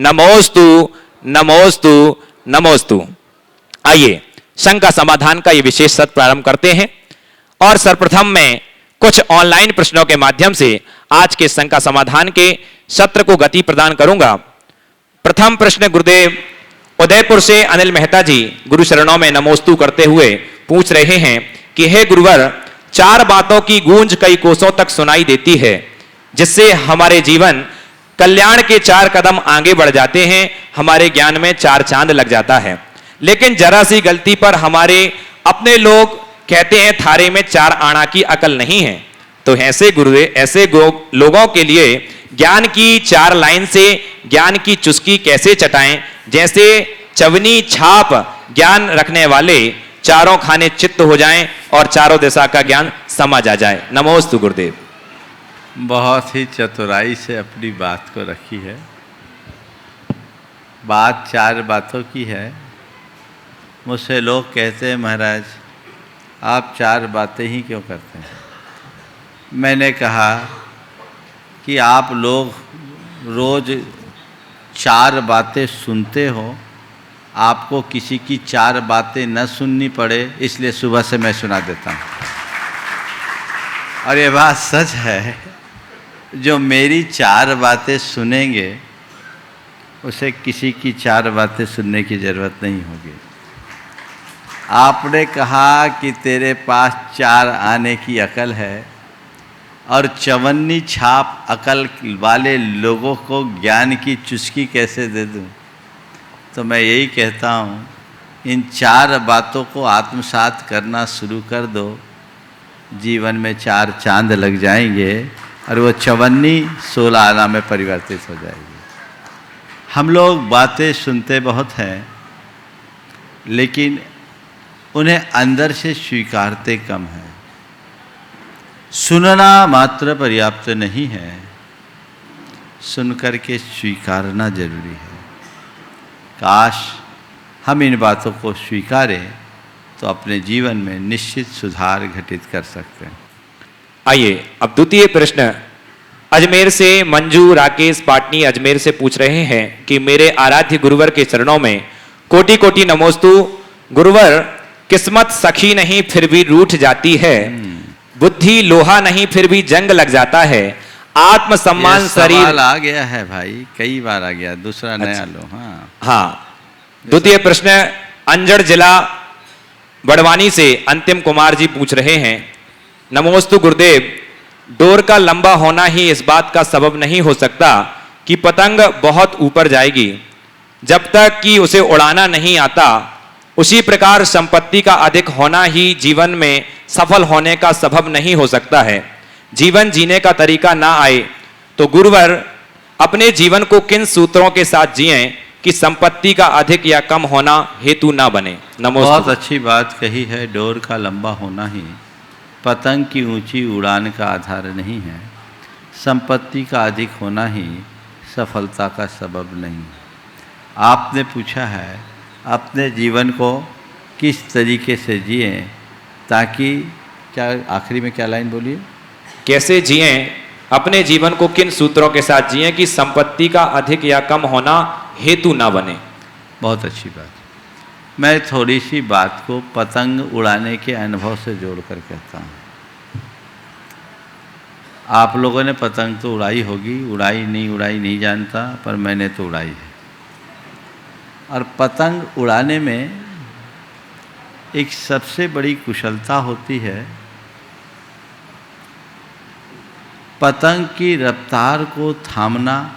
नमोस्तु नमोस्तु नमोस्तु। आइए शंका समाधान का ये विशेष सत्र प्रारंभ करते हैं और सर्वप्रथम मैं कुछ ऑनलाइन प्रश्नों के माध्यम से आज के शंका समाधान के सत्र को गति प्रदान करूंगा। प्रथम प्रश्न गुरुदेव उदयपुर से अनिल मेहता जी गुरु शरणों में नमोस्तु करते हुए पूछ रहे हैं कि हे गुरुवर, चार बातों की गूंज कई कोसों तक सुनाई देती है जिससे हमारे जीवन कल्याण के चार कदम आगे बढ़ जाते हैं, हमारे ज्ञान में चार चांद लग जाता है। लेकिन जरा सी गलती पर हमारे अपने लोग कहते हैं थारे में चार आना की अकल नहीं है। तो ऐसे गुरुदेव ऐसे लोगों के लिए ज्ञान की चार लाइन से ज्ञान की चुस्की कैसे चटाएं, जैसे चवनी छाप ज्ञान रखने वाले चारों खाने चित्त हो जाएं और चारों दिशा का ज्ञान समझ आ जाए। नमोस्तु गुरुदेव। बहुत ही चतुराई से अपनी बात को रखी है। बात चार बातों की है। मुझसे लोग कहते हैं महाराज आप चार बातें ही क्यों करते हैं। मैंने कहा कि आप लोग रोज़ चार बातें सुनते हो, आपको किसी की चार बातें न सुननी पड़े इसलिए सुबह से मैं सुना देता हूँ। और ये बात सच है, जो मेरी चार बातें सुनेंगे उसे किसी की चार बातें सुनने की ज़रूरत नहीं होगी। आपने कहा कि तेरे पास चार आने की अकल है और चवन्नी छाप अकल वाले लोगों को ज्ञान की चुस्की कैसे दे दूं। तो मैं यही कहता हूँ, इन चार बातों को आत्मसात करना शुरू कर दो, जीवन में चार चांद लग जाएंगे और वो चवन्नी 16 आना में परिवर्तित हो जाएगी। हम लोग बातें सुनते बहुत हैं लेकिन उन्हें अंदर से स्वीकारते कम हैं। सुनना मात्र पर्याप्त नहीं है, सुनकर के स्वीकारना जरूरी है। काश हम इन बातों को स्वीकारें तो अपने जीवन में निश्चित सुधार घटित कर सकते हैं। आइए अब द्वितीय प्रश्न अजमेर से मंजू राकेश पाटनी अजमेर से पूछ रहे हैं कि मेरे आराध्य गुरुवर के चरणों में कोटि कोटि नमोस्तु। गुरुवर, किस्मत सखी नहीं फिर भी रूठ जाती है, बुद्धि लोहा नहीं फिर भी जंग लग जाता है, आत्मसम्मान शरीर आ गया है भाई, कई बार आ गया, दूसरा नया लो। हाँ। द्वितीय प्रश्न अंजड़ जिला बड़वानी से अंतिम कुमार जी पूछ रहे हैं, नमोस्तु गुरुदेव, डोर का लंबा होना ही इस बात का सबब नहीं हो सकता कि पतंग बहुत ऊपर जाएगी। जब तक कि उसे उड़ाना नहीं आता, उसी प्रकार संपत्ति का अधिक होना ही जीवन में सफल होने का सबब नहीं हो सकता है। जीवन जीने का तरीका ना आए तो गुरुवर अपने जीवन को किन सूत्रों के साथ जिएं कि संपत्ति का अधिक या कम होना हेतु ना बने। नमोस्तु। बहुत अच्छी बात कही है। डोर का लंबा होना ही पतंग की ऊंची उड़ान का आधार नहीं है, संपत्ति का अधिक होना ही सफलता का सबब नहीं। आपने पूछा है अपने जीवन को किस तरीके से जिएं ताकि, क्या आखिरी में क्या लाइन बोलिए, कैसे जिएं, अपने जीवन को किन सूत्रों के साथ जिएं कि संपत्ति का अधिक या कम होना हेतु ना बने। बहुत अच्छी बात। मैं थोड़ी सी बात को पतंग उड़ाने के अनुभव से जोड़कर कहता हूँ। आप लोगों ने पतंग तो उड़ाई होगी, उड़ाई नहीं जानता, पर मैंने तो उड़ाई है। और पतंग उड़ाने में एक सबसे बड़ी कुशलता होती है, पतंग की रफ्तार को थामना,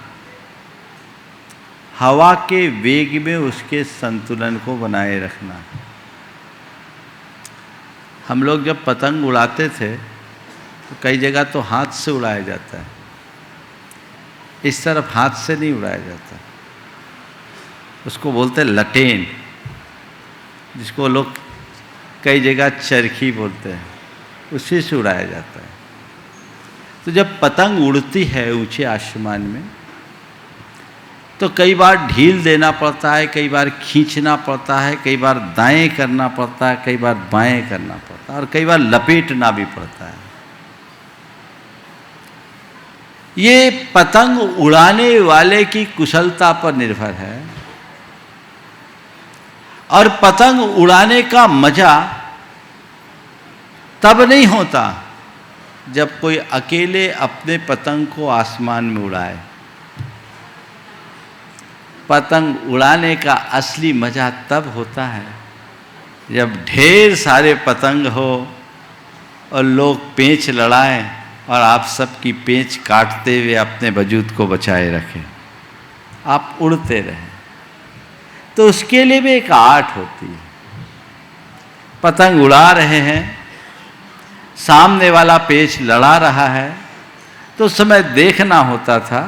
हवा के वेग में उसके संतुलन को बनाए रखना। हम लोग जब पतंग उड़ाते थे तो कई जगह तो हाथ से उड़ाया जाता है, इस तरफ हाथ से नहीं उड़ाया जाता, उसको बोलते हैं लटेन, जिसको लोग कई जगह चरखी बोलते हैं, उसी से उड़ाया जाता है। तो जब पतंग उड़ती है ऊंचे आसमान में तो कई बार ढील देना पड़ता है, कई बार खींचना पड़ता है, कई बार दाएं करना पड़ता है, कई बार बाएं करना पड़ता है और कई बार लपेटना भी पड़ता है। ये पतंग उड़ाने वाले की कुशलता पर निर्भर है। और पतंग उड़ाने का मजा तब नहीं होता जब कोई अकेले अपने पतंग को आसमान में उड़ाए। पतंग उड़ाने का असली मजा तब होता है जब ढेर सारे पतंग हो और लोग पेंच लड़ाएं और आप सबकी पेंच काटते हुए अपने वजूद को बचाए रखें, आप उड़ते रहें। तो उसके लिए भी एक आर्ट होती है। पतंग उड़ा रहे हैं, सामने वाला पेंच लड़ा रहा है, तो उस समय देखना होता था।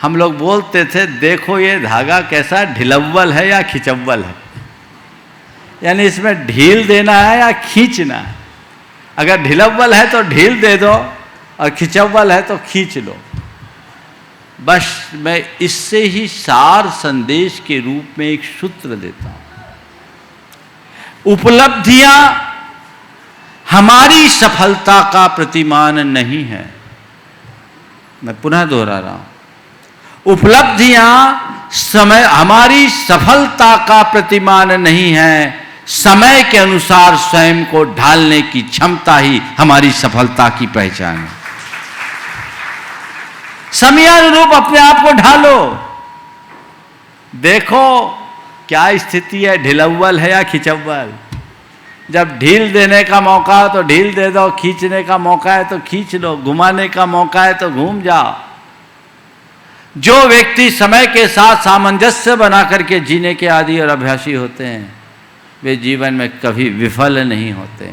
हम लोग बोलते थे, देखो ये धागा कैसा ढिलव्वल है या खिंचव्वल है, यानी इसमें ढील देना है या खींचना है। अगर ढिलव्वल है तो ढील दे दो और खिंचव्वल है तो खींच लो। बस मैं इससे ही सार संदेश के रूप में एक सूत्र देता हूं। उपलब्धियां हमारी सफलता का प्रतिमान नहीं है। मैं पुनः दोहरा रहा हूं, उपलब्धियां समय हमारी सफलता का प्रतिमान नहीं है। समय के अनुसार स्वयं को ढालने की क्षमता ही हमारी सफलता की पहचान है। समयानुरूप अपने आप को ढालो, देखो क्या स्थिति है, ढिलव्वल है या खिंचव्वल। जब ढील देने का मौका हो तो ढील दे दो, खींचने का मौका है तो खींच लो, घुमाने का मौका है तो घूम जाओ। जो व्यक्ति समय के साथ सामंजस्य बना करके जीने के आदी और अभ्यासी होते हैं, वे जीवन में कभी विफल नहीं होते।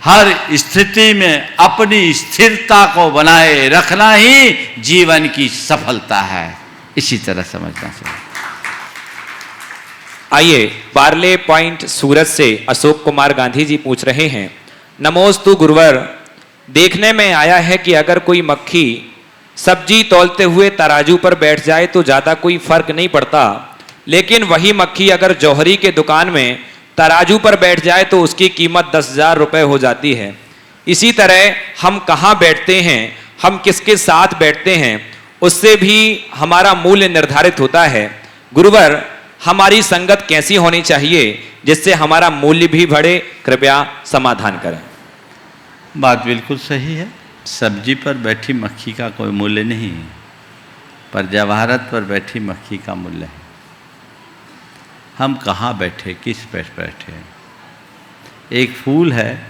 हर स्थिति में अपनी स्थिरता को बनाए रखना ही जीवन की सफलता है। इसी तरह समझना चाहिए। आइए, पार्ले पॉइंट सूरत से अशोक कुमार गांधी जी पूछ रहे हैं, नमोस्तु गुरुवर, देखने में आया है कि अगर कोई मक्खी सब्जी तौलते हुए तराजू पर बैठ जाए तो ज़्यादा कोई फर्क नहीं पड़ता, लेकिन वही मक्खी अगर जौहरी के दुकान में तराजू पर बैठ जाए तो उसकी कीमत 10,000 रुपये हो जाती है। इसी तरह हम कहाँ बैठते हैं, हम किसके साथ बैठते हैं, उससे भी हमारा मूल्य निर्धारित होता है। गुरुवर, हमारी संगत कैसी होनी चाहिए जिससे हमारा मूल्य भी बढ़े? कृपया समाधान करें। बात बिल्कुल सही है। सब्जी पर बैठी मक्खी का कोई मूल्य नहीं है, पर जवाहरत पर बैठी मक्खी का मूल्य है। हम कहाँ बैठे, किस पर बैठे। एक फूल है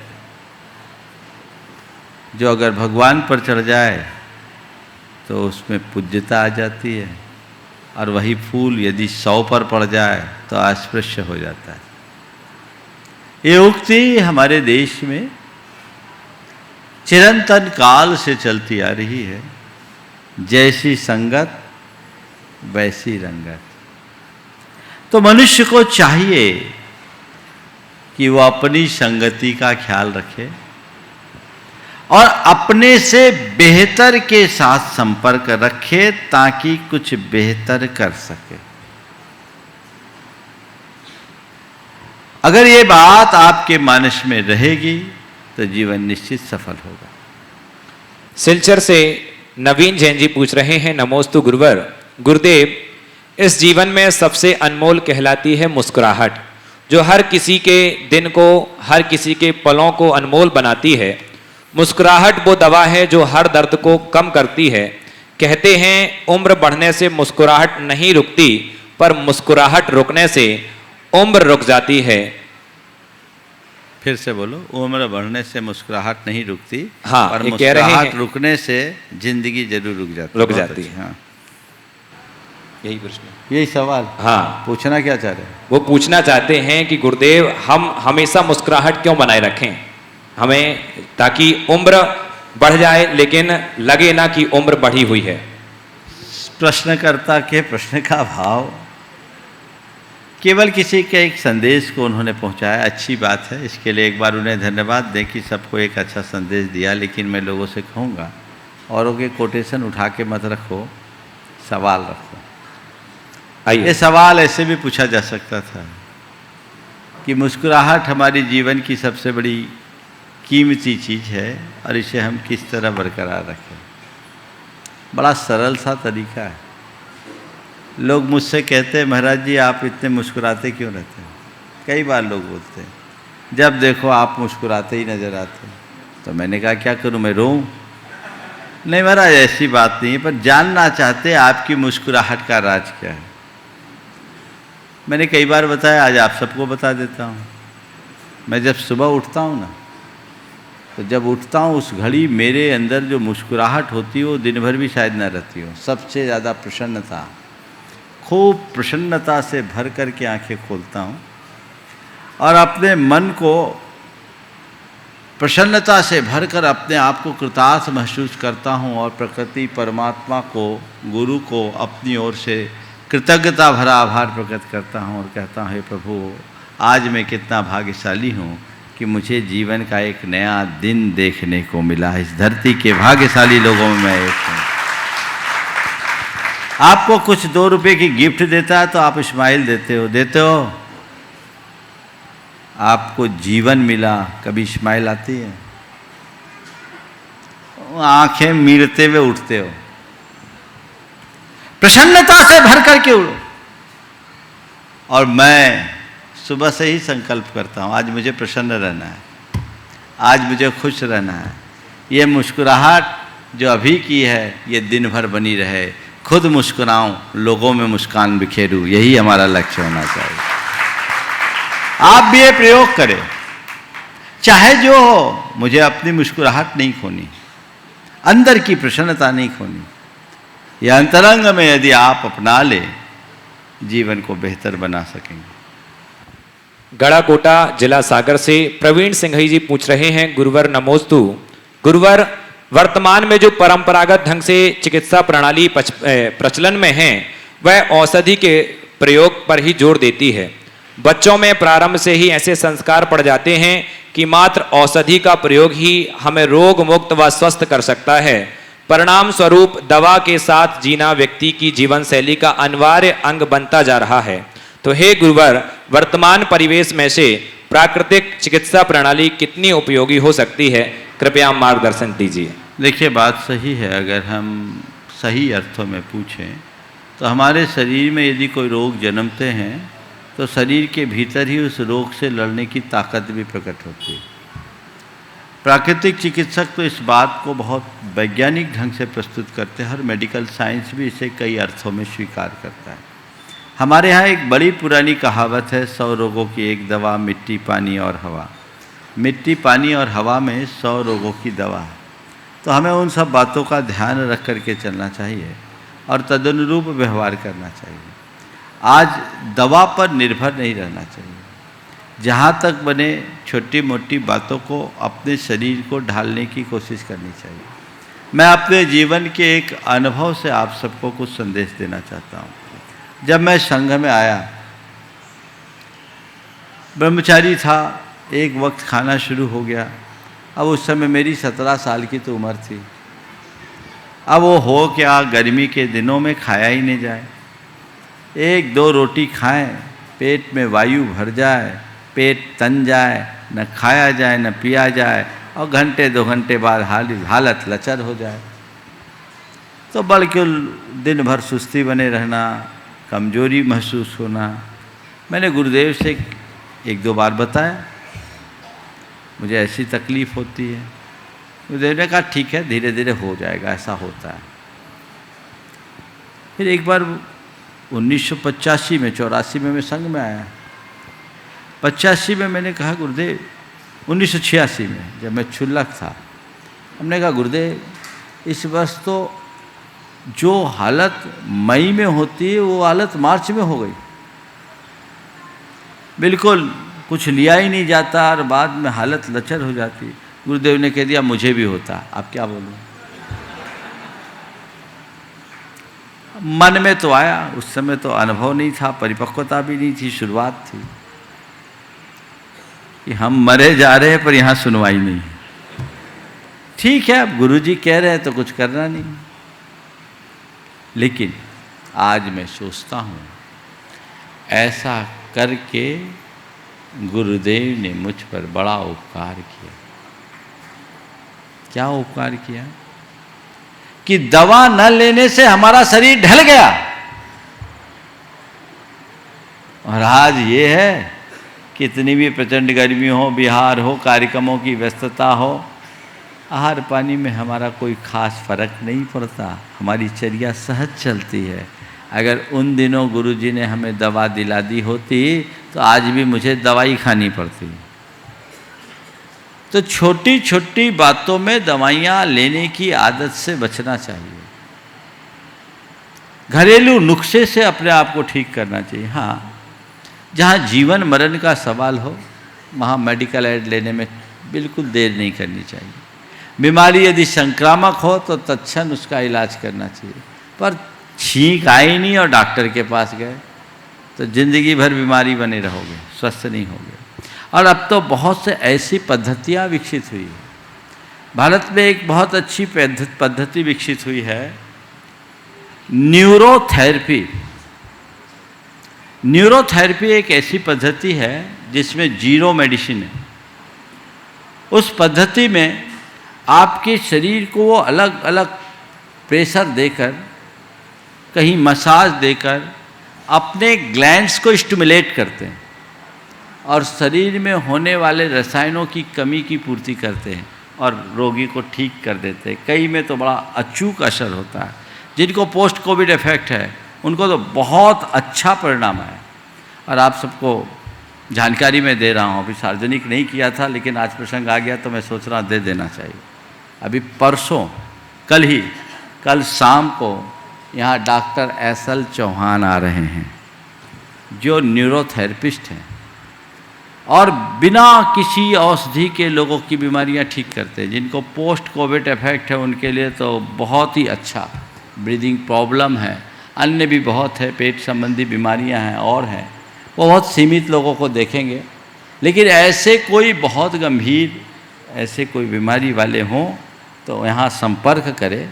जो अगर भगवान पर चढ़ जाए तो उसमें पूज्यता आ जाती है, और वही फूल यदि 100 पर पड़ जाए तो अस्पृश्य हो जाता है। ये उक्ति हमारे देश में चिरंतन काल से चलती आ रही है, जैसी संगत वैसी रंगत। तो मनुष्य को चाहिए कि वो अपनी संगति का ख्याल रखे और अपने से बेहतर के साथ संपर्क रखे ताकि कुछ बेहतर कर सके। अगर ये बात आपके मानस में रहेगी तो जीवन निश्चित सफल होगा। सिलचर से नवीन जैन जी पूछ रहे हैं, नमोस्तु गुरुवर, गुरुदेव, इस जीवन में सबसे अनमोल कहलाती है मुस्कुराहट, जो हर किसी के दिन को, हर किसी के पलों को अनमोल बनाती है। मुस्कुराहट वो दवा है जो हर दर्द को कम करती है। कहते हैं उम्र बढ़ने से मुस्कुराहट नहीं रुकती, पर मुस्कुराहट रुकने से उम्र रुक जाती है। फिर से बोलो। उम्र बढ़ने से मुस्कुराहट नहीं रुकती, हाँ, और ये कह रहे हैं मुस्कुराहट रुकने से जिंदगी जरूर रुक जाती है। हाँ, यही प्रश्न, यही सवाल। हाँ, पूछना क्या चाह रहे हैं? वो पूछना चाहते हैं कि गुरुदेव, हम हमेशा मुस्कुराहट क्यों बनाए रखें हमें, ताकि उम्र बढ़ जाए लेकिन लगे ना कि उम्र बढ़ी हुई है। प्रश्नकर्ता के प्रश्न का भाव, केवल किसी के एक संदेश को उन्होंने पहुंचाया, अच्छी बात है। इसके लिए एक बार उन्हें धन्यवाद दें कि सबको एक अच्छा संदेश दिया। लेकिन मैं लोगों से कहूँगा, औरों के कोटेशन उठा के मत रखो, सवाल रखो। ये सवाल ऐसे भी पूछा जा सकता था कि मुस्कुराहट हमारी जीवन की सबसे बड़ी कीमती चीज़ है और इसे हम किस तरह बरकरार रखें। बड़ा सरल सा तरीका है। लोग मुझसे कहते हैं महाराज जी आप इतने मुस्कुराते क्यों रहते हैं? कई बार लोग बोलते हैं जब देखो आप मुस्कुराते ही नज़र आते हैं। तो मैंने कहा क्या करूं, मैं रोऊं? नहीं महाराज ऐसी बात नहीं है, पर जानना चाहते आपकी मुस्कुराहट का राज क्या है। मैंने कई बार बताया, आज आप सबको बता देता हूँ। मैं जब सुबह उठता हूँ ना, तो जब उठता हूँ उस घड़ी मेरे अंदर जो मुस्कुराहट होती है वो दिन भर भी शायद न रहती हो। सबसे ज़्यादा प्रसन्नता, खूब प्रसन्नता से भर कर के आँखें खोलता हूँ और अपने मन को प्रसन्नता से भरकर अपने आप को कृतार्थ महसूस करता हूँ और प्रकृति, परमात्मा को, गुरु को अपनी ओर से कृतज्ञता भरा आभार प्रकट करता हूँ और कहता हूँ हे प्रभु आज मैं कितना भाग्यशाली हूँ कि मुझे जीवन का एक नया दिन देखने को मिला। इस धरती के भाग्यशाली लोगों में मैं एक हूँ। आपको कुछ 2 रुपये की गिफ्ट देता है तो आप स्माइल देते हो। आपको जीवन मिला, कभी स्माइल आती है? आंखें मीड़ते हुए उठते हो, प्रसन्नता से भर करके उड़ो। और मैं सुबह से ही संकल्प करता हूँ आज मुझे प्रसन्न रहना है, आज मुझे खुश रहना है। ये मुस्कुराहट जो अभी की है ये दिन भर बनी रहे। खुद मुस्कुराऊं, लोगों में मुस्कान बिखेरूं, यही हमारा लक्ष्य होना चाहिए। आप भी ये प्रयोग करें, चाहे जो हो, मुझे अपनी मुस्कुराहट नहीं खोनी, अंदर की प्रसन्नता नहीं खोनी। यह अंतरंग में यदि आप अपना ले, जीवन को बेहतर बना सकेंगे। गढ़ाकोटा जिला सागर से प्रवीण सिंघई जी पूछ रहे हैं, गुरुवर नमोस्तु। गुरुवर, वर्तमान में जो परंपरागत ढंग से चिकित्सा प्रणाली प्रचलन में है वह औषधि के प्रयोग पर ही जोर देती है। बच्चों में प्रारंभ से ही ऐसे संस्कार पड़ जाते हैं कि मात्र औषधि का प्रयोग ही हमें रोग मुक्त व स्वस्थ कर सकता है। परिणाम स्वरूप दवा के साथ जीना व्यक्ति की जीवन शैली का अनिवार्य अंग बनता जा रहा है। तो हे गुरुवर, वर्तमान परिवेश में से प्राकृतिक चिकित्सा प्रणाली कितनी उपयोगी हो सकती है, कृपया मार्गदर्शन दीजिए। देखिए बात सही है। अगर हम सही अर्थों में पूछें तो हमारे शरीर में यदि कोई रोग जन्मते हैं तो शरीर के भीतर ही उस रोग से लड़ने की ताकत भी प्रकट होती है। प्राकृतिक चिकित्सक तो इस बात को बहुत वैज्ञानिक ढंग से प्रस्तुत करते हैं। हर मेडिकल साइंस भी इसे कई अर्थों में स्वीकार करता है। हमारे यहाँ एक बड़ी पुरानी कहावत है, 100 रोगों की एक दवा, मिट्टी, पानी और हवा। मिट्टी, पानी और हवा में 100 रोगों की दवा है। तो हमें उन सब बातों का ध्यान रख करके चलना चाहिए और तदनुरूप व्यवहार करना चाहिए। आज दवा पर निर्भर नहीं रहना चाहिए। जहाँ तक बने छोटी मोटी बातों को अपने शरीर को ढालने की कोशिश करनी चाहिए। मैं अपने जीवन के एक अनुभव से आप सबको कुछ संदेश देना चाहता हूँ। जब मैं संघ में आया, ब्रह्मचारी था, एक वक्त खाना शुरू हो गया। अब उस समय मेरी 17 साल की तो उम्र थी। अब वो हो क्या, गर्मी के दिनों में खाया ही नहीं जाए। 1-2 रोटी खाएं, पेट में वायु भर जाए, पेट तन जाए, न खाया जाए न पिया जाए, और घंटे 2 घंटे बाद हालत लचर हो जाए। तो बल्कि दिन भर सुस्ती बने रहना, कमजोरी महसूस होना। मैंने गुरुदेव से 1-2 बार बताया मुझे ऐसी तकलीफ़ होती है। गुरुदेव ने कहा ठीक है, धीरे धीरे हो जाएगा, ऐसा होता है। फिर एक बार 1985 में, 84 में मैं संघ में आया। 85 में मैंने कहा गुरुदेव, 1986 में जब मैं क्षुल्लक था, हमने कहा गुरुदेव इस वर्ष तो जो हालत मई में होती है वो हालत मार्च में हो गई। बिल्कुल कुछ लिया ही नहीं जाता और बाद में हालत लचर हो जाती। गुरुदेव ने कह दिया मुझे भी होता। आप क्या बोलूं? मन में तो आया, उस समय तो अनुभव नहीं था, परिपक्वता भी नहीं थी, शुरुआत थी कि हम मरे जा रहे हैं पर यहाँ सुनवाई नहीं है। ठीक है, अब गुरुजी कह रहे हैं तो कुछ करना नहीं। लेकिन आज मैं सोचता हूँ ऐसा करके गुरुदेव ने मुझ पर बड़ा उपकार किया। क्या उपकार किया? कि दवा न लेने से हमारा शरीर ढल गया। और आज ये है, कितनी भी प्रचंड गर्मी हो, बिहार हो, कार्यक्रमों की व्यस्तता हो, आहार पानी में हमारा कोई खास फर्क नहीं पड़ता, हमारी चर्या सहज चलती है। अगर उन दिनों गुरुजी ने हमें दवा दिला दी होती तो आज भी मुझे दवाई खानी पड़ती। तो छोटी छोटी बातों में दवाइयाँ लेने की आदत से बचना चाहिए। घरेलू नुस्खे से अपने आप को ठीक करना चाहिए। हाँ, जहाँ जीवन मरण का सवाल हो वहाँ मेडिकल एड लेने में बिल्कुल देर नहीं करनी चाहिए। बीमारी यदि संक्रामक हो तो तत्क्षण उसका इलाज करना चाहिए। पर छींक आई नहीं और डॉक्टर के पास गए तो जिंदगी भर बीमारी बने रहोगे, स्वस्थ नहीं होगे। और अब तो बहुत से ऐसी पद्धतियाँ विकसित हुई है। भारत में एक बहुत अच्छी पद्धति विकसित हुई है, न्यूरोथेरेपी। न्यूरोथेरेपी एक ऐसी पद्धति है जिसमें जीरो मेडिसिन है। उस पद्धति में आपके शरीर को वो अलग अलग प्रेशर देकर, कहीं मसाज देकर अपने ग्लैंड्स को स्टिमुलेट करते हैं और शरीर में होने वाले रसायनों की कमी की पूर्ति करते हैं और रोगी को ठीक कर देते हैं। कई में तो बड़ा अचूक असर होता है। जिनको पोस्ट कोविड इफेक्ट है उनको तो बहुत अच्छा परिणाम है। और आप सबको जानकारी में दे रहा हूँ, अभी सार्वजनिक नहीं किया था लेकिन आज प्रसंग आ गया तो मैं सोच रहा दे देना चाहिए। अभी परसों कल शाम को यहाँ डॉक्टर एस.एल. चौहान आ रहे हैं जो न्यूरोथेरेपिस्ट हैं और बिना किसी औषधि के लोगों की बीमारियाँ ठीक करते हैं। जिनको पोस्ट कोविड इफेक्ट है उनके लिए तो बहुत ही अच्छा, ब्रीदिंग प्रॉब्लम है, अन्य भी बहुत है, पेट संबंधी बीमारियाँ हैं और हैं, वो बहुत सीमित लोगों को देखेंगे। लेकिन ऐसे कोई बहुत गंभीर ऐसे कोई बीमारी वाले हों तो यहाँ संपर्क करें।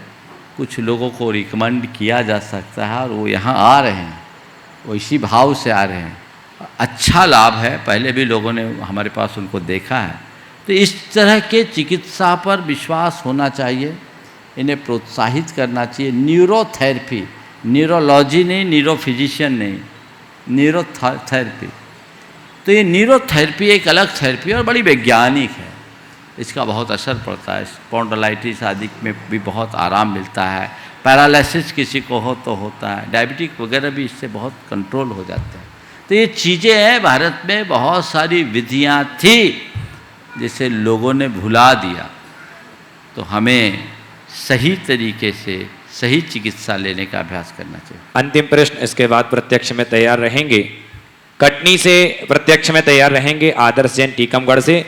कुछ लोगों को रिकमेंड किया जा सकता है और वो यहाँ आ रहे हैं, वो इसी भाव से आ रहे हैं। अच्छा लाभ है, पहले भी लोगों ने हमारे पास उनको देखा है। तो इस तरह के चिकित्सा पर विश्वास होना चाहिए, इन्हें प्रोत्साहित करना चाहिए। न्यूरोथेरेपी, न्यूरोलॉजी नहीं, न्यूरोफिजिशियन नहीं, न्यूरोथेरेपी। तो ये न्यूरोथेरेपी एक अलग थेरेपी और बड़ी वैज्ञानिक है। इसका बहुत असर पड़ता है, स्पॉन्डिलाइटिस आदि में भी बहुत आराम मिलता है। पैरालिसिस किसी को हो तो होता है, डायबिटिक वगैरह भी इससे बहुत कंट्रोल हो जाते हैं। तो ये चीज़ें हैं, भारत में बहुत सारी विधियाँ थी जिसे लोगों ने भुला दिया। तो हमें सही तरीके से सही चिकित्सा लेने का अभ्यास करना चाहिए। अंतिम प्रश्न, इसके बाद प्रत्यक्ष में तैयार रहेंगे। कटनी से प्रत्यक्ष में तैयार रहेंगे आदर्श जैन टीकमगढ़ से।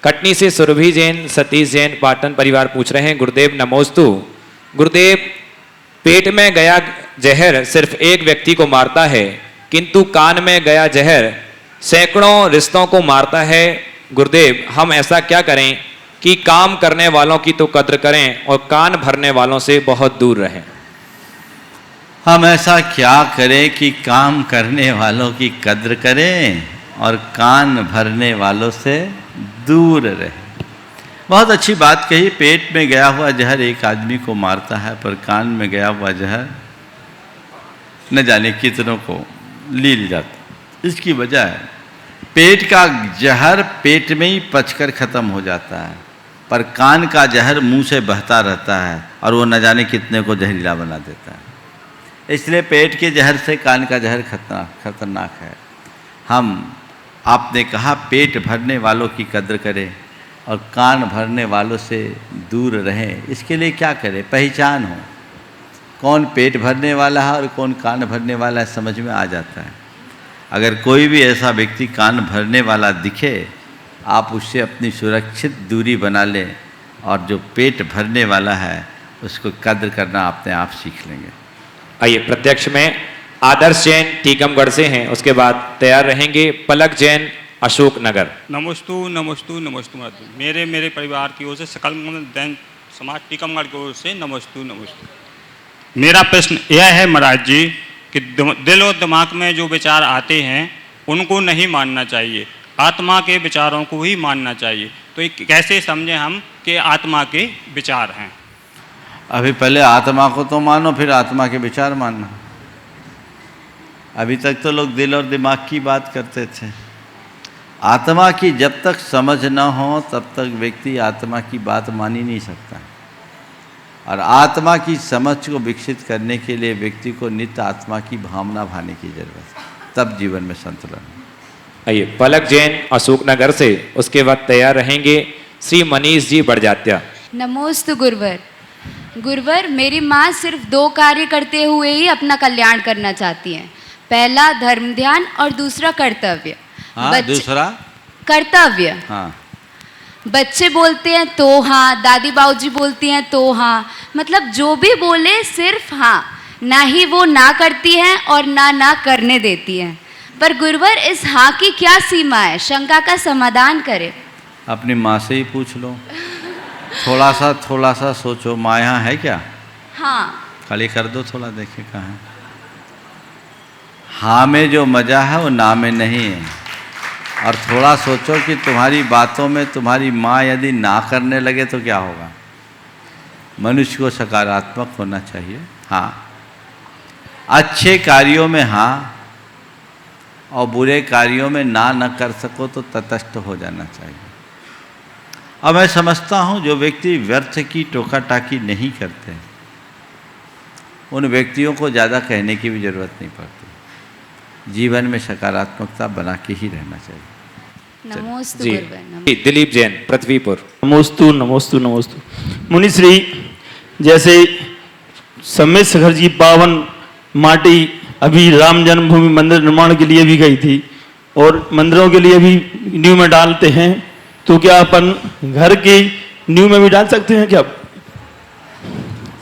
कटनी से सुरभि जैन, सतीश जैन, पाटन परिवार पूछ रहे हैं। गुरुदेव नमोस्तु। गुरुदेव, पेट में गया जहर सिर्फ एक व्यक्ति को मारता है किंतु कान में गया जहर सैकड़ों रिश्तों को मारता है। गुरुदेव, हम ऐसा क्या करें कि काम करने वालों की तो कद्र करें और कान भरने वालों से बहुत दूर रहें? हम ऐसा क्या करें कि काम करने वालों की कद्र करें और कान भरने वालों से दूर रहें? बहुत अच्छी बात कही। पेट में गया हुआ जहर एक आदमी को मारता है पर कान में गया हुआ जहर न जाने कितनों को लील जाता। इसकी वजह है पेट का जहर पेट में ही पचकर ख़त्म हो जाता है, पर कान का जहर मुंह से बहता रहता है और वो न जाने कितने को जहरीला बना देता है। इसलिए पेट के जहर से कान का जहर खतरनाक है। आपने कहा पेट भरने वालों की कद्र करें और कान भरने वालों से दूर रहें। इसके लिए क्या करें? पहचान हो, कौन पेट भरने वाला है और कौन कान भरने वाला है, समझ में आ जाता है। अगर कोई भी ऐसा व्यक्ति कान भरने वाला दिखे, आप उससे अपनी सुरक्षित दूरी बना लें और जो पेट भरने वाला है उसको कद्र करना अपने आप सीख लेंगे। आइए, प्रत्यक्ष में आदर्श जैन टीकमगढ़ से हैं, उसके बाद तैयार रहेंगे पलक जैन अशोक नगर। नमस्तु नमस्तु नमस्तु महाराज। मेरे परिवार की ओर से सकल जैन समाज टीकमगढ़ की ओर से नमस्तु नमस्तु। मेरा प्रश्न यह है महाराज जी कि दिल और दिमाग में जो विचार आते हैं उनको नहीं मानना चाहिए, आत्मा के विचारों को ही मानना चाहिए। तो ये कैसे समझें हम कि आत्मा के विचार हैं? अभी पहले आत्मा को तो मानो, फिर आत्मा के विचार मानना। अभी तक तो लोग दिल और दिमाग की बात करते थे। आत्मा की जब तक समझ न हो तब तक व्यक्ति आत्मा की बात मान ही नहीं सकता। और आत्मा की समझ को विकसित करने के लिए व्यक्ति को नित्य आत्मा की भावना भाने की जरूरत है, तब जीवन में संतुलन। आइए पलक जैन अशोकनगर से, उसके बाद तैयार रहेंगे श्री मनीष जी बड़जात्या। नमोस्तु गुरुवर। गुरुवर, मेरी माँ सिर्फ 2 कार्य करते हुए ही अपना कल्याण करना चाहती हैं। पहला धर्म ध्यान और दूसरा कर्तव्य। हाँ, दूसरा कर्तव्य। हाँ, बच्चे बोलते हैं तो हाँ, दादी बाबूजी बोलती हैं तो हाँ, मतलब जो भी बोले सिर्फ हाँ, ना ही वो ना करती हैं और ना करने देती हैं। पर गुरुवर, इस हाँ की क्या सीमा है? शंका का समाधान करें। अपनी माँ से ही पूछ लो। थोड़ा सा सोचो, माँ यहाँ है क्या? हाँ। खाली कर दो थोड़ा, देखे कहाँ है। हाँ में जो मजा है वो ना में नहीं है। और थोड़ा सोचो कि तुम्हारी बातों में तुम्हारी माँ यदि ना करने लगे तो क्या होगा। मनुष्य को सकारात्मक होना चाहिए। हाँ, अच्छे कार्यों में हाँ और बुरे कार्यों में ना न कर सको तो तटस्थ हो जाना चाहिए। अब मैं समझता हूँ जो व्यक्ति व्यर्थ की टोका टाकी नहीं करते, उन व्यक्तियों को ज़्यादा कहने की भी ज़रूरत नहीं पड़ती। जीवन में सकारात्मकता बना के ही रहना चाहिए। नमोस्तु जी गुरुवर। जी, दिलीप जैन पृथ्वीपुर। नमोस्तु नमोस्तु नमोस्तु। मुनिश्री, जैसे समय शिखर जी पावन माटी अभी राम जन्मभूमि मंदिर निर्माण के लिए भी गई थी और मंदिरों के लिए भी नींव में डालते हैं, तो क्या अपन घर की नींव में भी डाल सकते हैं क्या?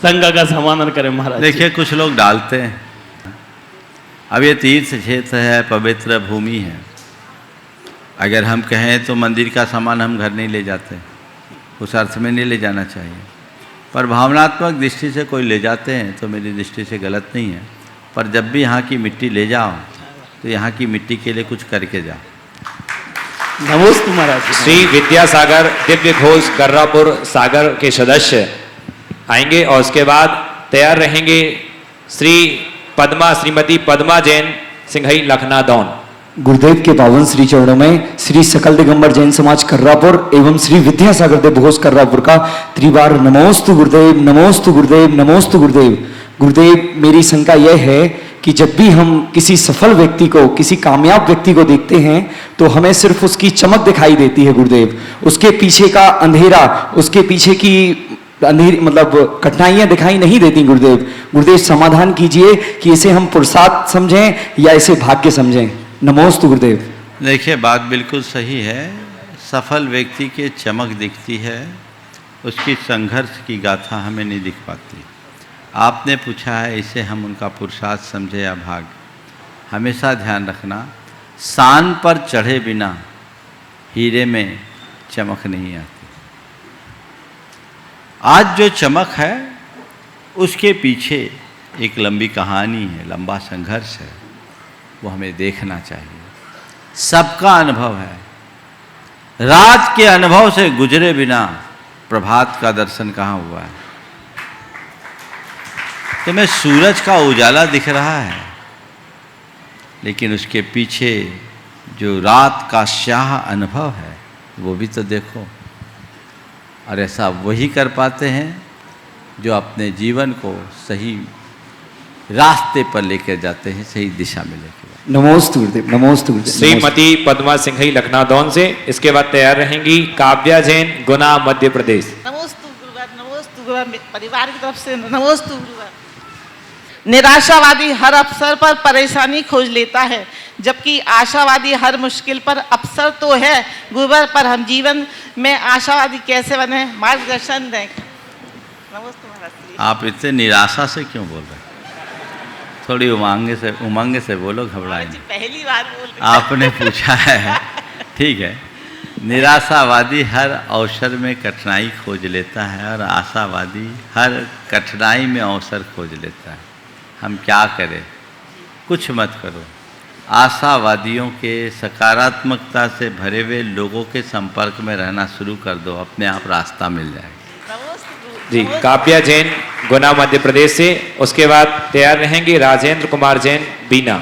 शंका का समाधान करें महाराज। देखिए, कुछ लोग डालते हैं। अब ये तीर्थ क्षेत्र है, पवित्र भूमि है। अगर हम कहें तो मंदिर का सामान हम घर नहीं ले जाते, उस अर्थ में नहीं ले जाना चाहिए। पर भावनात्मक दृष्टि से कोई ले जाते हैं तो मेरी दृष्टि से गलत नहीं है। पर जब भी यहाँ की मिट्टी ले जाओ तो यहाँ की मिट्टी के लिए कुछ करके जाओ। नमोस्तु महाराज। श्री विद्यासागर दिव्य घोष कर्रापुर सागर के सदस्य आएंगे और उसके बाद तैयार रहेंगे श्रीमती पद्मा जैन सिंघई लखनादौन। गुरुदेव के पावन श्री चरणों में श्री सकल दिगंबर जैन समाज कर्रापुर एवं श्री विद्यासागर देव घोष कर्रापुर का त्रिवार नमोस्तु गुरुदेव, नमोस्तु गुरुदेव, नमोस्तु गुरुदेव। गुरुदेव, मेरी शंका यह है कि जब भी हम किसी सफल व्यक्ति को, किसी कामयाब व्यक्ति को देखते हैं तो हमें सिर्फ उसकी चमक दिखाई देती है गुरुदेव। उसके पीछे का अंधेरा, उसके पीछे की अंधेरी मतलब कठिनाइयां दिखाई नहीं देती गुरुदेव। गुरुदेव, समाधान कीजिए कि इसे हम पुरुषार्थ समझें या इसे भाग्य समझें। नमोस्तु गुरुदेव। देखिए, बात बिल्कुल सही है। सफल व्यक्ति के चमक दिखती है, उसकी संघर्ष की गाथा हमें नहीं दिख पाती। आपने पूछा है इसे हम उनका पुरुषार्थ समझे या भाग्य। हमेशा ध्यान रखना, शान पर चढ़े बिना हीरे में चमक नहीं आती। आज जो चमक है उसके पीछे एक लंबी कहानी है, लंबा संघर्ष है, वो हमें देखना चाहिए। सबका अनुभव है। रात के अनुभव से गुजरे बिना प्रभात का दर्शन कहाँ हुआ है? तुम्हें सूरज का उजाला दिख रहा है, लेकिन उसके पीछे जो रात का स्याह अनुभव है वो भी तो देखो। और ऐसा वही कर पाते हैं जो अपने जीवन को सही रास्ते पर लेकर जाते हैं, सही दिशा में लेकर। नमोस्तु गुरुदेव, नमोस्तु गुरुदेव। श्रीमती पद्मा सिंघई लखनादौन से, इसके बाद तैयार रहेंगी काव्या जैन गुना मध्य प्रदेश। नमोस्तु गुरुवर, नमोस्तु गुरुवर। परिवार की तरफ से नमोस्तु गुरुवर। निराशावादी हर अवसर पर परेशानी खोज लेता है, जबकि आशावादी हर मुश्किल पर अवसर तो है गुरुवर, पर हम जीवन में आशावादी कैसे बने, मार्गदर्शन दें। नमोस्तु महाराज। आप इतने निराशा से क्यों बोल रहे हैं? थोड़ी उमंग से बोलो, घबराए नहीं। पहली बार बोल रहे। आपने पूछा है, ठीक है। निराशावादी हर अवसर में कठिनाई खोज लेता है और आशावादी हर कठिनाई में अवसर खोज लेता है। हम क्या करें? कुछ मत करो। आशावादियों के सकारात्मकता से भरे हुए लोगों के संपर्क में रहना शुरू कर दो, अपने आप रास्ता मिल जाएगा। जी, काव्या जैन गुना मध्य प्रदेश से। उसके बाद तैयार रहेंगे राजेंद्र कुमार जैन बीना।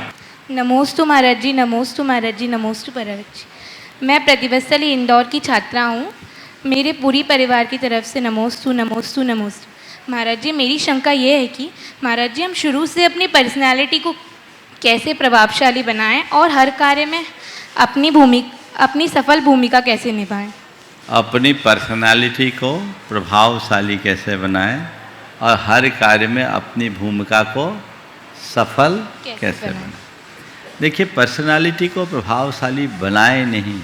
नमोस्तु महाराज जी, नमोस्तु महाराज जी, नमोस्तु महाराज जी। मैं प्रतिबस्थली इंदौर की छात्रा हूँ। मेरे पूरी परिवार की तरफ से नमोस्तु नमोस्तु नमोस्तु। महाराज जी, मेरी शंका ये है कि महाराज जी हम शुरू से अपनी पर्सनालिटी को कैसे प्रभावशाली बनाएं और हर कार्य में अपनी सफल भूमिका कैसे निभाएं। अपनी पर्सनालिटी को प्रभावशाली कैसे बनाएं और हर कार्य में अपनी भूमिका को सफल कैसे बनाएं। देखिए, पर्सनालिटी को प्रभावशाली बनाए नहीं,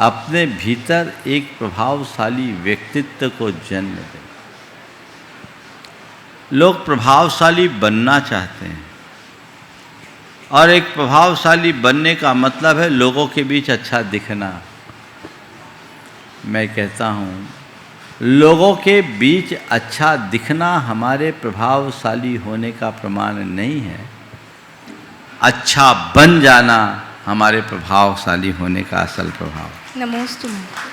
अपने भीतर एक प्रभावशाली व्यक्तित्व को जन्म दें। लोग प्रभावशाली बनना चाहते हैं और एक प्रभावशाली बनने का मतलब है लोगों के बीच अच्छा दिखना। मैं कहता हूँ, लोगों के बीच अच्छा दिखना हमारे प्रभावशाली होने का प्रमाण नहीं है। अच्छा बन जाना हमारे प्रभावशाली होने का असल प्रभाव। नमोस्तु।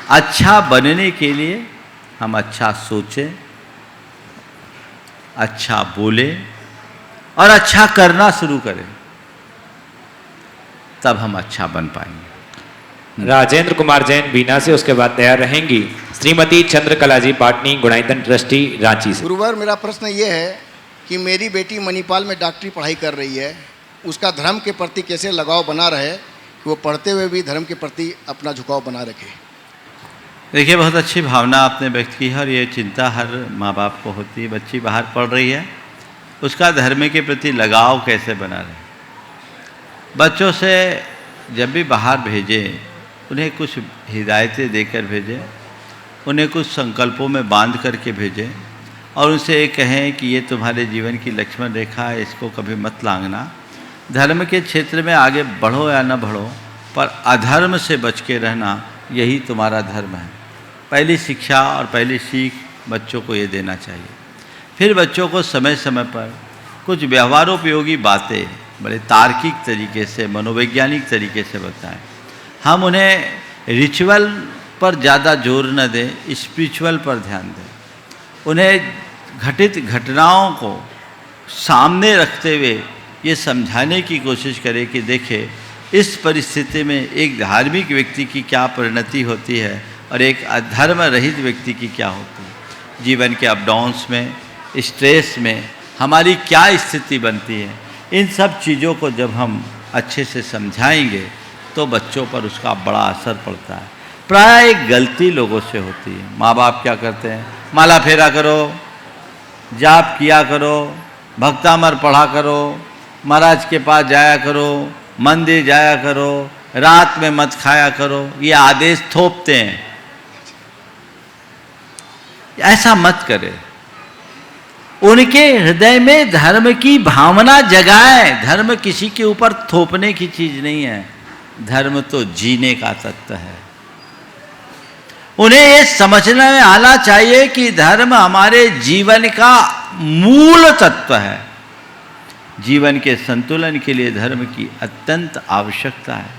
अच्छा बनने के लिए हम अच्छा सोचें, अच्छा बोले और अच्छा करना शुरू करें, तब हम अच्छा बन पाएंगे। राजेंद्र कुमार जैन बीना से। उसके बाद तैयार रहेंगी श्रीमती चंद्रकला जी पाटनी, गुणायतन ट्रस्टी, रांची से। गुरुवर, मेरा प्रश्न ये है कि मेरी बेटी मणिपाल में डॉक्टरी पढ़ाई कर रही है, उसका धर्म के प्रति कैसे लगाव बना रहे कि वो पढ़ते हुए भी धर्म के प्रति अपना झुकाव बना रखे। देखिए, बहुत अच्छी भावना आपने व्यक्त की है और ये चिंता हर माँ बाप को होती है। बच्ची बाहर पढ़ रही है, उसका धर्म के प्रति लगाव कैसे बना रहे। बच्चों से जब भी बाहर भेजें, उन्हें कुछ हिदायतें देकर भेजें, उन्हें कुछ संकल्पों में बांध करके भेजें और उनसे ये कहें कि ये तुम्हारे जीवन की लक्ष्मण रेखा है, इसको कभी मत लांघना। धर्म के क्षेत्र में आगे बढ़ो या न बढ़ो, पर अधर्म से बच के रहना, यही तुम्हारा धर्म है। पहली शिक्षा और पहली सीख बच्चों को ये देना चाहिए। फिर बच्चों को समय समय पर कुछ व्यवहारोपयोगी बातें बड़े तार्किक तरीके से, मनोवैज्ञानिक तरीके से बताएं। हम उन्हें रिचुअल पर ज़्यादा जोर न दें, स्पिरिचुअल पर ध्यान दें। उन्हें घटित घटनाओं को सामने रखते हुए ये समझाने की कोशिश करें कि देखिए, इस परिस्थिति में एक धार्मिक व्यक्ति की क्या परिणति होती है और एक अधर्म रहित व्यक्ति की क्या होती है। जीवन के अप डाउन्स में, स्ट्रेस में हमारी क्या स्थिति बनती है, इन सब चीज़ों को जब हम अच्छे से समझाएंगे तो बच्चों पर उसका बड़ा असर पड़ता है। प्राय एक गलती लोगों से होती है। माँ बाप क्या करते हैं, माला फेरा करो, जाप किया करो, भक्तामर पढ़ा करो, महाराज के पास जाया करो, मंदिर जाया करो, रात में मत खाया करो, ये आदेश थोपते हैं। ऐसा मत करें। उनके हृदय में धर्म की भावना जगाएं। धर्म किसी के ऊपर थोपने की चीज नहीं है, धर्म तो जीने का तत्व है। उन्हें ये समझने में आना चाहिए कि धर्म हमारे जीवन का मूल तत्व है। जीवन के संतुलन के लिए धर्म की अत्यंत आवश्यकता है।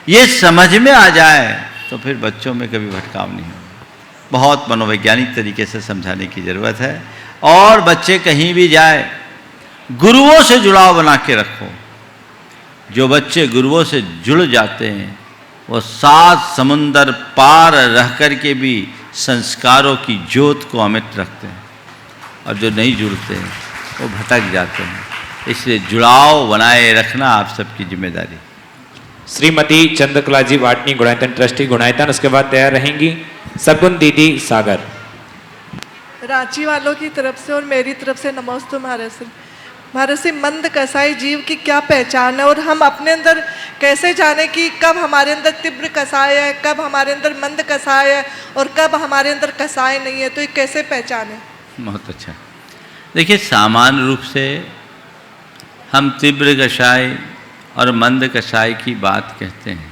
ये समझ में आ जाए तो फिर बच्चों में कभी भटकाव नहीं होगा। बहुत मनोवैज्ञानिक तरीके से समझाने की ज़रूरत है। और बच्चे कहीं भी जाए, गुरुओं से जुड़ाव बना के रखो। जो बच्चे गुरुओं से जुड़ जाते हैं वो 7 समुंदर पार रह कर के भी संस्कारों की ज्योत को अमिट रखते हैं, और जो नहीं जुड़ते हैं वो भटक जाते हैं। इसलिए जुड़ाव बनाए रखना आप सबकी जिम्मेदारी। श्रीमती चंद्रकला जी वाटनी, गुणायतन ट्रस्टी, गुणायतन। उसके बाद तैयार रहेंगी सगुन दीदी सागर। रांची वालों की तरफ से और मेरी तरफ से नमोस्तु महाराज श्री। महाराज श्री, मंद कसाई जीव की क्या पहचान है और हम अपने अंदर कैसे जाने कि कब हमारे अंदर तीव्र कसाय है, कब हमारे अंदर मंद कसाय है और कब हमारे अंदर कसाय नहीं है, तो ये कैसे पहचाने? बहुत अच्छा। देखिए, सामान्य रूप से हम तीव्र कसाय और मंद कसाय की बात कहते हैं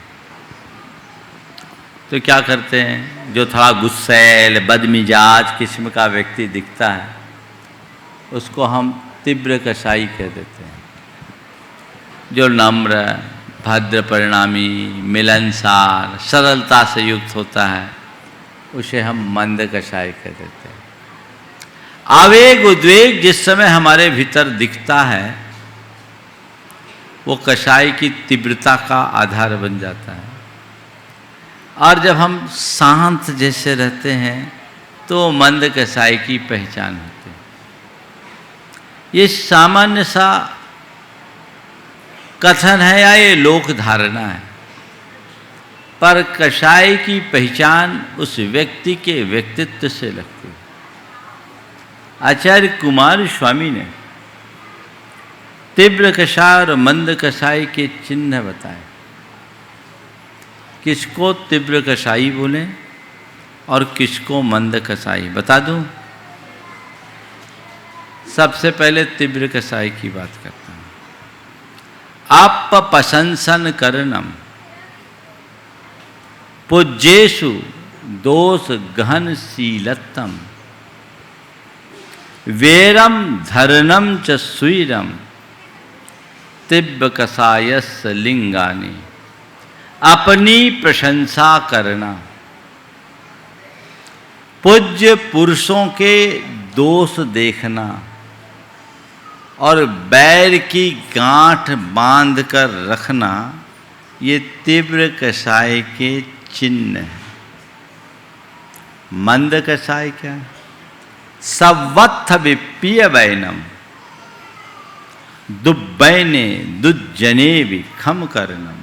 तो क्या करते हैं, जो थोड़ा गुस्सैल बदमिजाज किस्म का व्यक्ति दिखता है उसको हम तीव्र कसाई कह देते हैं। जो नम्र, भद्र परिणामी, मिलनसार, सरलता से युक्त होता है उसे हम मंद कसाई कह देते हैं। आवेग उद्वेग जिस समय हमारे भीतर दिखता है वो कषाय की तीव्रता का आधार बन जाता है। और जब हम शांत जैसे रहते हैं तो मंद कषाय की पहचान होती है। ये सामान्य सा कथन है या ये लोक धारणा है, पर कषाय की पहचान उस व्यक्ति के व्यक्तित्व से लगती है। आचार्य कुमार स्वामी ने तीव्र कषाय और मंद कषाय के चिन्ह बताए। किसको तीव्र कषाई बोले और किसको मंद कषाई बता दूं। सबसे पहले तीव्र कषाय की बात करता हूं। आप प्रशंसन करणम पूज्येषु दोष गहन शीलत्तम वेरम धरणम च सुईरम तीव्र कषायस लिंगानी। अपनी प्रशंसा करना, पूज्य पुरुषों के दोष देखना और बैर की गांठ बांध कर रखना, ये तीव्र कषाय के चिन्ह है। मंद कषाय क्या है? सवत्थ विप्रिय वैनम दुब्बैने दुज्जने विखम करणम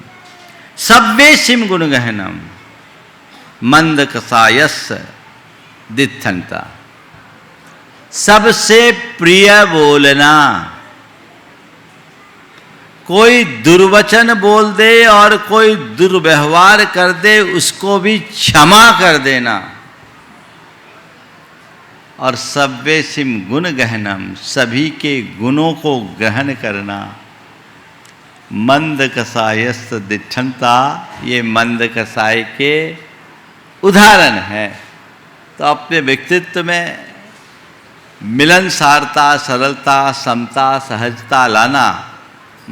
सव्येशिम गुण गहनम मंद कषायस दित्थंता। सबसे प्रिय बोलना। कोई दुर्वचन बोल दे और कोई दुर्व्यवहार कर दे उसको भी क्षमा कर देना। और सव्येशिम गुण गहनम, सभी के गुणों को ग्रहण करना। मंद कषायस दिठनता, ये मंद कषाय के उदाहरण है। तो अपने व्यक्तित्व में मिलनसारता, सरलता, समता, सहजता लाना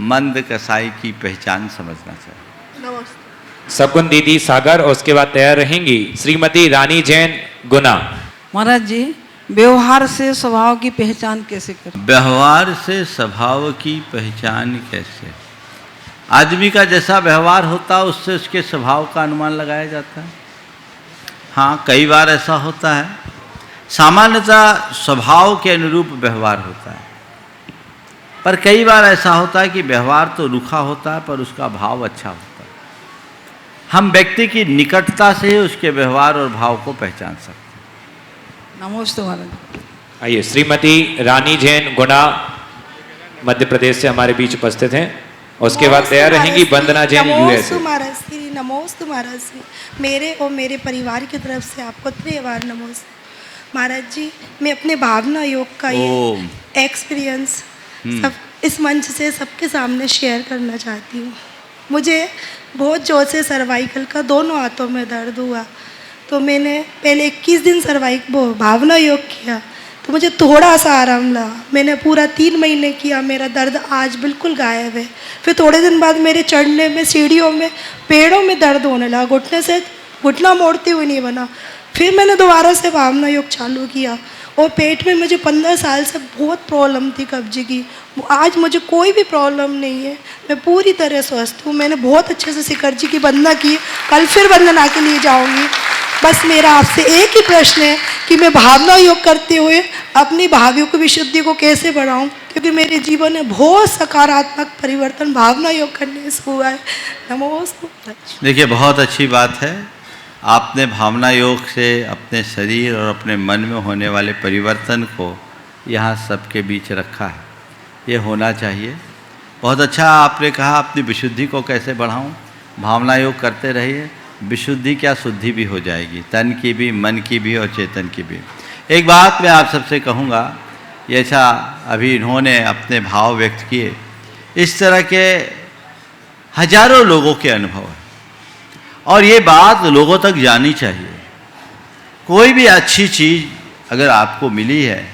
मंद कषाय की पहचान समझना चाहिए। नमस्ते। सगुन दीदी सागर और उसके बाद तैयार रहेंगी श्रीमती रानी जैन गुना। महाराज जी, व्यवहार से स्वभाव की पहचान कैसे करें? व्यवहार से स्वभाव की पहचान कैसे? आदमी का जैसा व्यवहार होता है उससे उसके स्वभाव का अनुमान लगाया जाता है। हाँ, कई बार ऐसा होता है, सामान्यतः स्वभाव के अनुरूप व्यवहार होता है, पर कई बार ऐसा होता है कि व्यवहार तो रूखा होता है पर उसका भाव अच्छा होता है। हम व्यक्ति की निकटता से ही उसके व्यवहार और भाव को पहचान सकते हैं। नमस्ते महाराज। आइए श्रीमती रानी जैन गुना मध्य प्रदेश से हमारे बीच उपस्थित हैं। उसके बाद तैयार रहेंगी वंदना जैन यूएस। महाराज श्री नमोस्तु महाराज श्री। मेरे और मेरे परिवार की तरफ से आपको त्रिवार नमोस्तु। महाराज जी, मैं अपने भावना योग का ये एक्सपीरियंस सब इस मंच से सबके सामने शेयर करना चाहती हूँ। मुझे बहुत जोर से सर्वाइकल का दोनों हाथों में दर्द हुआ, तो मैंने पहले 21 दिन भावना योग किया तो मुझे थोड़ा सा आराम लगा। मैंने पूरा 3 महीने किया, मेरा दर्द आज बिल्कुल गायब है। फिर थोड़े दिन बाद मेरे चढ़ने में, सीढ़ियों में, पेड़ों में दर्द होने लगा, घुटने से घुटना मोड़ते हुए नहीं बना। फिर मैंने दोबारा से भावना योग चालू किया और पेट में मुझे 15 साल से बहुत प्रॉब्लम थी कब्जे की। आज मुझे कोई भी प्रॉब्लम नहीं है, मैं पूरी तरह स्वस्थ हूँ। मैंने बहुत अच्छे से शिखर जी की वंदना की, कल फिर वंदना के लिए जाऊँगी। बस मेरा आपसे एक ही प्रश्न है कि मैं भावना योग करते हुए अपनी भावनाओं की विशुद्धि को कैसे बढ़ाऊं, क्योंकि मेरे जीवन में बहुत सकारात्मक परिवर्तन भावना योग करने से हुआ है। नमस्ते। देखिए, बहुत अच्छी बात है, आपने भावना योग से अपने शरीर और अपने मन में होने वाले परिवर्तन को यहाँ सबके बीच रखा है। ये होना चाहिए। बहुत अच्छा आपने कहा, अपनी विशुद्धि को कैसे बढ़ाऊं। भावना योग करते रहिए, विशुद्धि क्या शुद्धि भी हो जाएगी, तन की भी, मन की भी और चेतन की भी। एक बात मैं आप सबसे कहूँगा, ऐसा अभी इन्होंने अपने भाव व्यक्त किए, इस तरह के हजारों लोगों के अनुभव है और ये बात लोगों तक जानी चाहिए। कोई भी अच्छी चीज़ अगर आपको मिली है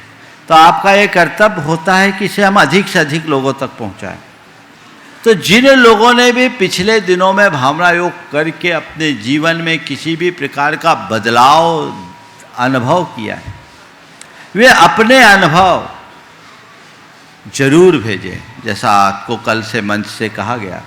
तो आपका ये कर्तव्य होता है कि इसे हम अधिक से अधिक लोगों तक पहुँचाएं। तो जिन लोगों ने भी पिछले दिनों में भावना योग करके अपने जीवन में किसी भी प्रकार का बदलाव अनुभव किया है, वे अपने अनुभव जरूर भेजें। जैसा आपको कल से मंच से कहा गया,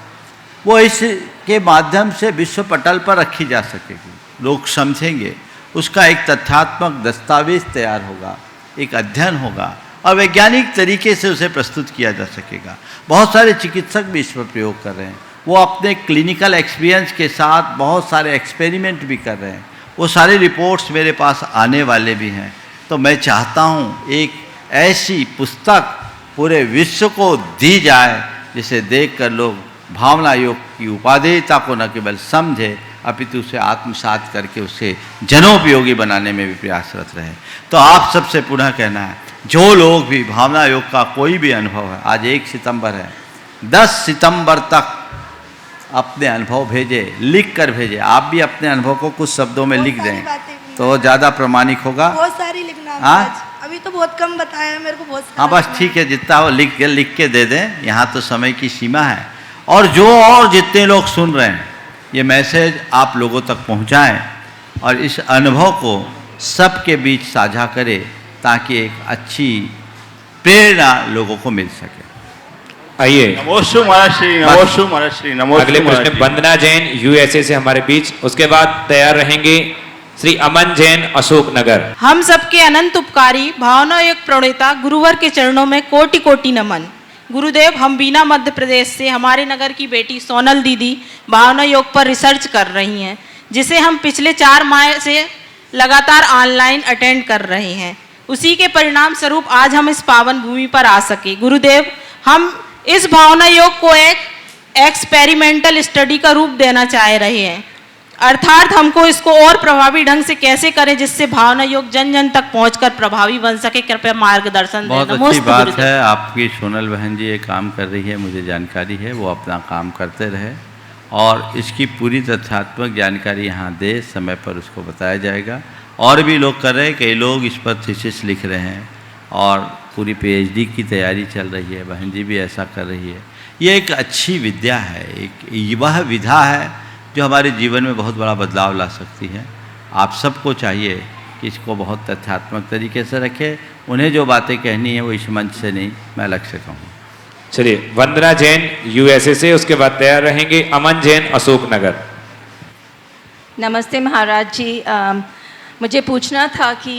वो इसके माध्यम से विश्व पटल पर रखी जा सकेगी, लोग समझेंगे, उसका एक तथ्यात्मक दस्तावेज तैयार होगा, एक अध्ययन होगा और वैज्ञानिक तरीके से उसे प्रस्तुत किया जा सकेगा। बहुत सारे चिकित्सक भी इस पर प्रयोग कर रहे हैं, वो अपने क्लिनिकल एक्सपीरियंस के साथ बहुत सारे एक्सपेरिमेंट भी कर रहे हैं, वो सारे रिपोर्ट्स मेरे पास आने वाले भी हैं। तो मैं चाहता हूँ एक ऐसी पुस्तक पूरे विश्व को दी जाए जिसे देखकर लोग भावना योग की उपादेयता को न केवल समझे अपितु उसे आत्मसात करके उसे जनोपयोगी बनाने में भी प्रयासरत रहे। तो आप सबसे पुनः कहना है, जो लोग भी भावना योग का कोई भी अनुभव है, आज 1 सितंबर है, 10 सितंबर तक अपने अनुभव भेजे, लिख कर भेजे। आप भी अपने अनुभव को कुछ शब्दों में लिख दें तो ज़्यादा प्रामाणिक होगा। बहुत सारी लिखना हाँ? अभी तो बहुत कम बताया मेरे को, बहुत हाँ बस ठीक है, जितना हो लिख के दे दें, यहाँ तो समय की सीमा है। और जितने लोग सुन रहे हैं, ये मैसेज आप लोगों तक पहुँचाएं और इस अनुभव को सबके बीच साझा करें ताकि एक अच्छी प्रेरणा लोगों को मिल सके। आइए नमोस्तु महाराज श्री, नमोस्तु महाराज श्री, नमोस्तु अगले महाराज प्रश्न श्री। वंदना जैन यूएसए से हमारे बीच, उसके बाद तैयार रहेंगे श्री अमन जैन अशोक नगर। हम सबके अनंत उपकारी भावना योग प्रणेता गुरुवर के चरणों में कोटि कोटि नमन। गुरुदेव, हम बीना मध्य प्रदेश से हमारे नगर की बेटी सोनल दीदी भावना योग पर रिसर्च कर रही हैं, जिसे हम पिछले 4 माह से लगातार ऑनलाइन अटेंड कर रहे हैं। उसी के परिणाम स्वरूप आज हम इस पावन भूमि पर आ सके। गुरुदेव, हम इस भावना योग को एक एक्सपेरिमेंटल स्टडी का रूप देना चाह रहे हैं, अर्थात हमको इसको और प्रभावी ढंग से कैसे करें जिससे भावना योग जन जन तक पहुंचकर प्रभावी बन सके। कृपया मार्गदर्शन दें। बहुत अच्छी बात है, आपकी सोनल बहन जी ये काम कर रही है, मुझे जानकारी है, वो अपना काम करते रहे और इसकी पूरी तथ्यात्मक जानकारी यहाँ दे, समय पर उसको बताया जाएगा। और भी लोग कर रहे हैं, कई लोग इस पर थीसिस लिख रहे हैं और पूरी PhD की तैयारी चल रही है, बहन जी भी ऐसा कर रही है। ये एक अच्छी विद्या है, एक वह विधा है जो हमारे जीवन में बहुत बड़ा बदलाव ला सकती है। आप सबको चाहिए कि इसको बहुत तथ्यात्मक तरीके से रखें। उन्हें जो बातें कहनी है वो इस मंच से नहीं, मैं अलग से कहूँ। चलिए, वंदना जैन यूएसए से, उसके बाद तैयार रहेंगे अमन जैन अशोक नगर। नमस्ते महाराज जी, मुझे पूछना था कि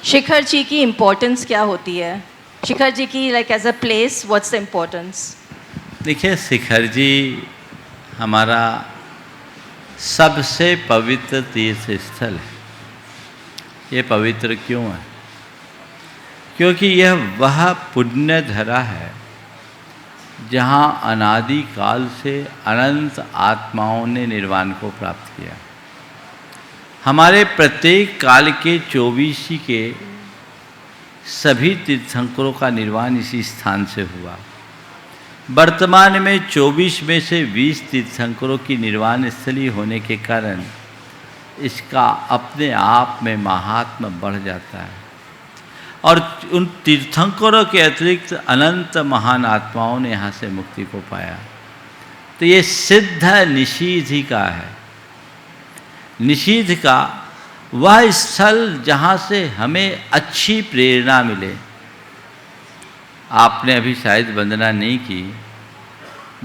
शिखर जी की इम्पोर्टेंस क्या होती है? शिखर जी की like as a place, what's the importance? देखिए, शिखर जी हमारा सबसे पवित्र तीर्थ स्थल है। ये पवित्र क्यों है? क्योंकि यह वह पुण्य धरा है जहाँ अनादि काल से अनंत आत्माओं ने निर्वाण को प्राप्त किया। हमारे प्रत्येक काल के 24 के सभी तीर्थंकरों का निर्वाण इसी स्थान से हुआ। वर्तमान में 24 में से 20 तीर्थंकरों की निर्वाण स्थली होने के कारण इसका अपने आप में महात्म्य बढ़ जाता है और उन तीर्थंकरों के अतिरिक्त अनंत महान आत्माओं ने यहाँ से मुक्ति को पाया। तो ये सिद्ध निषीध का है। निषीध का वह स्थल जहाँ से हमें अच्छी प्रेरणा मिले। आपने अभी शायद वंदना नहीं की,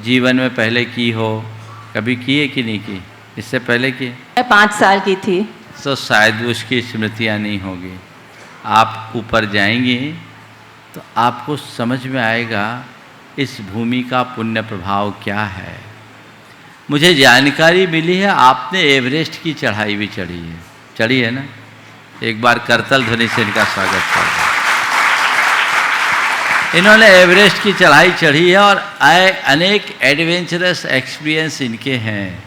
जीवन में पहले की हो, कभी की है कि नहीं की? इससे पहले की? मैं 5 साल की थी। तो शायद उसकी स्मृतियाँ नहीं होगी। आप ऊपर जाएंगे तो आपको समझ में आएगा इस भूमि का पुण्य प्रभाव क्या है। मुझे जानकारी मिली है आपने एवरेस्ट की चढ़ाई भी चढ़ी है ना? एक बार करतल ध्वनि से इनका स्वागत करें। इन्होंने एवरेस्ट की चढ़ाई चढ़ी है और अनेक एडवेंचरस एक्सपीरियंस इनके हैं।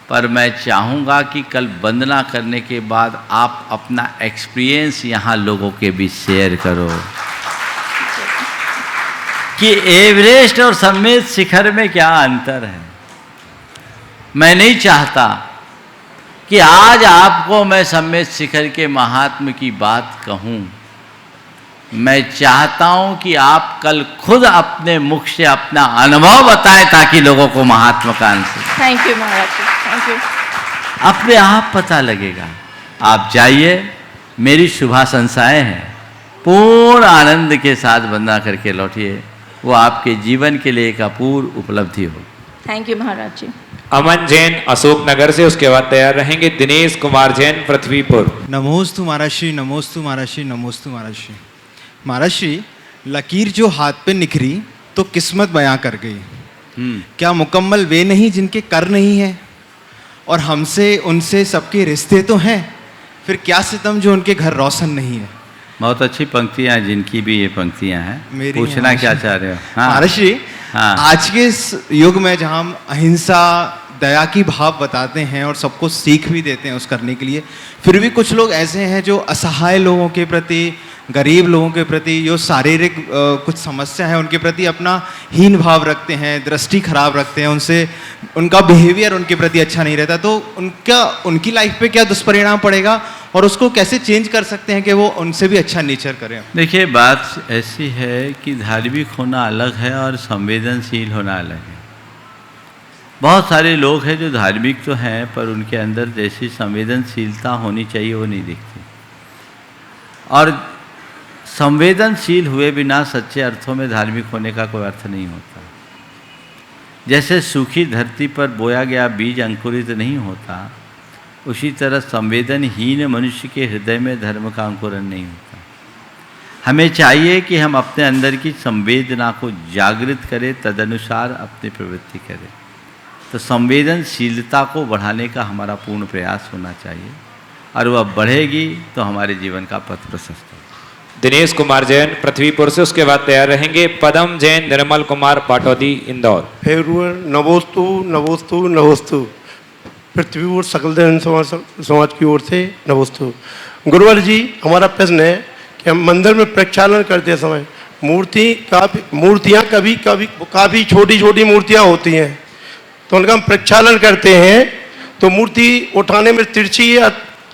पर मैं चाहूँगा कि कल वंदना करने के बाद आप अपना एक्सपीरियंस यहाँ लोगों के बीच शेयर करो कि एवरेस्ट और सम्मेद शिखर में क्या अंतर है। मैं नहीं चाहता कि आज आपको मैं सम्मेद शिखर के महात्म्य की बात कहूँ। मैं चाहता हूँ कि आप कल खुद अपने मुख से अपना अनुभव बताएं ताकि लोगों को महात्मा का अंश। थैंक यू महाराज जी, थैंक यू। अपने आप पता लगेगा। आप जाइए, मेरी शुभाशंसाएं हैं, पूर्ण आनंद के साथ वंदना करके लौटिए, वो आपके जीवन के लिए एक अपूर्व उपलब्धि हो। थैंक यू महाराज जी। अमन जैन अशोक नगर से, उसके बाद तैयार रहेंगे दिनेश कुमार जैन पृथ्वीपुर। नमोस्तु महाराज श्री, नमोस्तु महाराज श्री, नमोस्तु महाराज श्री। महाराज श्री, लकीर जो हाथ पे निखरी तो किस्मत बयां कर गई। क्या मुकम्मल वे नहीं जिनके कर नहीं है? और हमसे उनसे सबके रिश्ते तो हैं, फिर क्या सितम जो उनके घर रोशन नहीं है। बहुत अच्छी पंक्तियां हैं, जिनकी भी ये पंक्तियां हैं। मेरी पूछना क्या चाह रहे हो? महाराज श्री, हाँ। आज के इस युग में जहाँ हम अहिंसा दया की भाव बताते हैं और सबको सीख भी देते हैं उस करने के लिए, फिर भी कुछ लोग ऐसे हैं जो असहाय लोगों के प्रति, गरीब लोगों के प्रति, जो शारीरिक कुछ समस्या है उनके प्रति अपना हीन भाव रखते हैं, दृष्टि खराब रखते हैं, उनसे उनका बिहेवियर उनके प्रति अच्छा नहीं रहता, तो उनकी लाइफ पे क्या दुष्परिणाम पड़ेगा और उसको कैसे चेंज कर सकते हैं कि वो उनसे भी अच्छा नेचर करें? देखिए, बात ऐसी है कि धार्मिक होना अलग है और संवेदनशील होना अलग है। बहुत सारे लोग हैं जो धार्मिक तो हैं पर उनके अंदर जैसी संवेदनशीलता होनी चाहिए वो नहीं दिखती, और संवेदनशील हुए बिना सच्चे अर्थों में धार्मिक होने का कोई अर्थ नहीं होता। जैसे सूखी धरती पर बोया गया बीज अंकुरित नहीं होता, उसी तरह संवेदनहीन मनुष्य के हृदय में धर्म का अंकुरण नहीं होता। हमें चाहिए कि हम अपने अंदर की संवेदना को जागृत करें, तदनुसार अपनी प्रवृत्ति करें। तो संवेदनशीलता को बढ़ाने का हमारा पूर्ण प्रयास होना चाहिए, और वह बढ़ेगी तो हमारे जीवन का पथ प्रशस्त होगा। दिनेश कुमार जैन पृथ्वीपुर से, उसके बाद तैयार रहेंगे पदम जैन निर्मल कुमार पाटौदी इंदौर। नमोस्तु नमोस्तु नमोस्तु। पृथ्वीपुर सकल जैन समाज की ओर से नमोस्तु। गुरुवर जी, हमारा प्रश्न है कि हम मंदिर में प्रक्षालन करते समय मूर्तियाँ काफ़ी छोटी छोटी मूर्तियाँ होती हैं, तो उनका हम प्रक्षालन करते हैं तो मूर्ति उठाने में तिरछी या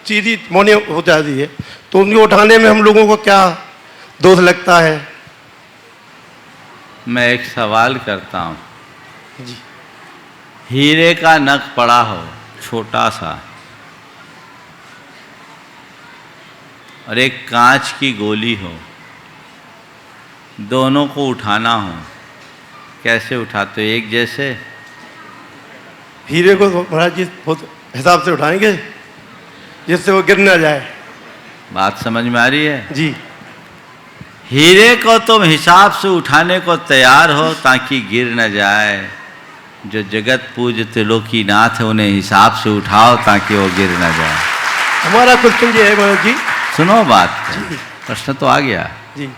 सीधी मोने हो जाती है, तो उनको उठाने में हम लोगों को क्या दोष लगता है? मैं एक सवाल करता हूँ जी। हीरे का नग पड़ा हो छोटा सा, और एक कांच की गोली हो, दोनों को उठाना हो, कैसे उठाते हो? एक जैसे? हीरे को महाराज जी बहुत हिसाब से उठाएंगे जिससे वो गिर न जाए। बात समझ में आ रही है जी? हीरे को तुम हिसाब से उठाने को तैयार हो ताकि गिर न जाए। जो जगत पूज त्रिलोकीनाथ है उन्हें हिसाब से उठाओ ताकि वो गिर न जाए। हमारा क्वेश्चन ये है महाराज जी। सुनो बात, प्रश्न तो आ गया जी।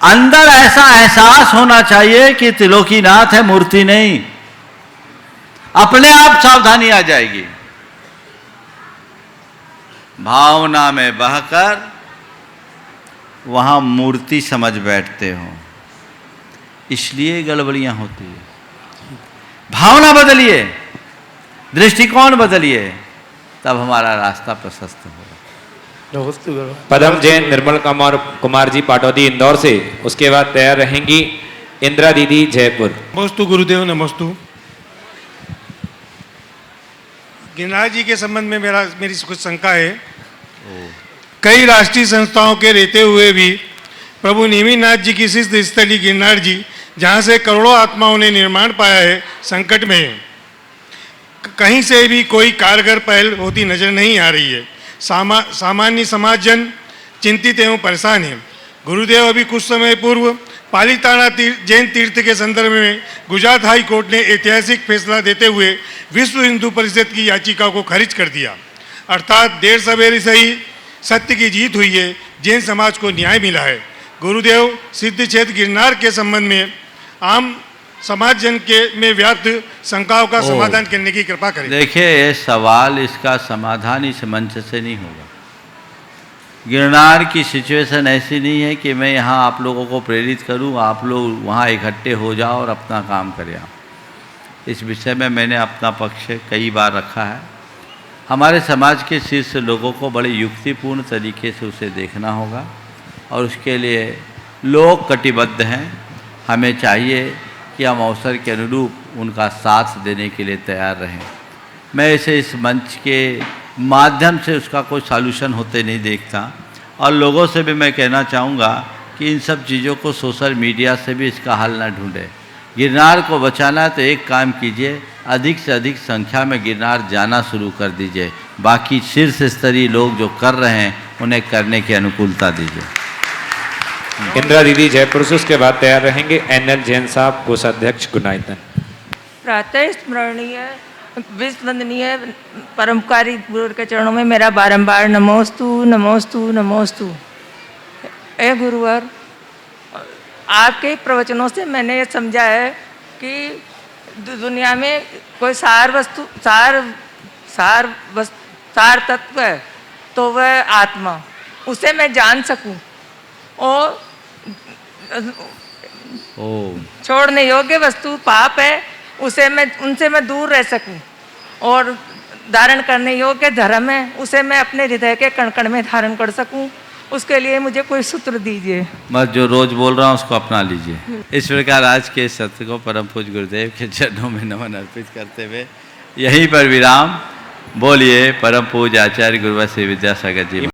अंदर ऐसा एहसास होना चाहिए कि त्रिलोकीनाथ है, मूर्ति नहीं। अपने आप सावधानी आ जाएगी। भावना में बहकर वहां मूर्ति समझ बैठते हो, इसलिए गड़बड़ियां होती है। भावना बदलिए, दृष्टिकोण बदलिए, तब हमारा रास्ता प्रशस्त होगा। पदम जैन निर्मल कुमार जी पाटौदी इंदौर से, उसके बाद तैयार रहेंगी इंदिरा दीदी जयपुर। नमोस्तु गुरुदेव, नमोस्तु। गिरिराज जी के संबंध में मेरी कुछ शंका है। कई राष्ट्रीय संस्थाओं के रहते हुए भी प्रभु नेमिनाथ जी की शिष्य स्थली गिरनार जी, जहाँ से करोड़ों आत्माओं ने निर्माण पाया है, संकट में है। कहीं से भी कोई कारगर पहल होती नजर नहीं आ रही है। सामान्य समाज जन चिंतित एवं परेशान है। गुरुदेव, अभी कुछ समय पूर्व पालीताना जैन तीर्थ के संदर्भ में गुजरात हाई कोर्ट ने ऐतिहासिक फैसला देते हुए विश्व हिंदू परिषद की याचिका को खारिज कर दिया। अर्थात देर सवेरे सही सत्य की जीत हुई है, जैन समाज को न्याय मिला है। गुरुदेव, सिद्ध क्षेत्र गिरनार के संबंध में आम समाज जन के में व्याप्त शंकाओं का समाधान करने की कृपा करें। देखिए, ये सवाल, इसका समाधान इस मंच से नहीं होगा। गिरनार की सिचुएशन ऐसी नहीं है कि मैं यहाँ आप लोगों को प्रेरित करूँ, आप लोग वहाँ इकट्ठे हो जाओ और अपना काम करें। इस विषय में मैंने अपना पक्ष कई बार रखा है। हमारे समाज के शीर्ष लोगों को बड़े युक्तिपूर्ण तरीके से उसे देखना होगा, और उसके लिए लोग कटिबद्ध हैं। हमें चाहिए कि हम अवसर के अनुरूप उनका साथ देने के लिए तैयार रहें। मैं इसे इस मंच के माध्यम से उसका कोई सॉल्यूशन होते नहीं देखता। और लोगों से भी मैं कहना चाहूँगा कि इन सब चीज़ों को सोशल मीडिया से भी इसका हल ना ढूंढे। गिरनार को बचाना है तो एक काम कीजिए, अधिक से अधिक संख्या में गिरनार जाना शुरू कर दीजिए। बाकी शीर्ष स्तरीय लोग जो कर रहे हैं उन्हें करने की अनुकूलता दीजिए। इंदिरा दीदी जयपुर से, उसके बाद तैयार रहेंगे NL जैन साहब, कोषाध्यक्ष गुनाइतन। प्रातः स्मरणीय विस्वंदनीय परमकारी गुरु के चरणों में मेरा बारंबार नमोस्तु नमोस्तु नमोस्तु। ए गुरुवर, आपके प्रवचनों से मैंने ये समझा है कि दुनिया में कोई सार तत्व है तो वह आत्मा, उसे मैं जान सकूं और छोड़ने योग्य वस्तु पाप है, उनसे मैं दूर रह सकूं, और धारण करने योग्य धर्म है, उसे मैं अपने हृदय के कण कण में धारण कर सकूं। उसके लिए मुझे कोई सूत्र दीजिए। बस जो रोज बोल रहा हूँ उसको अपना लीजिए। इस प्रकार आज के सत्र को परम पूज्य गुरुदेव के चरणों में नमन अर्पित करते हुए यहीं पर विराम। बोलिए परम पूज्य आचार्य गुरुवर श्री विद्यासागर जी।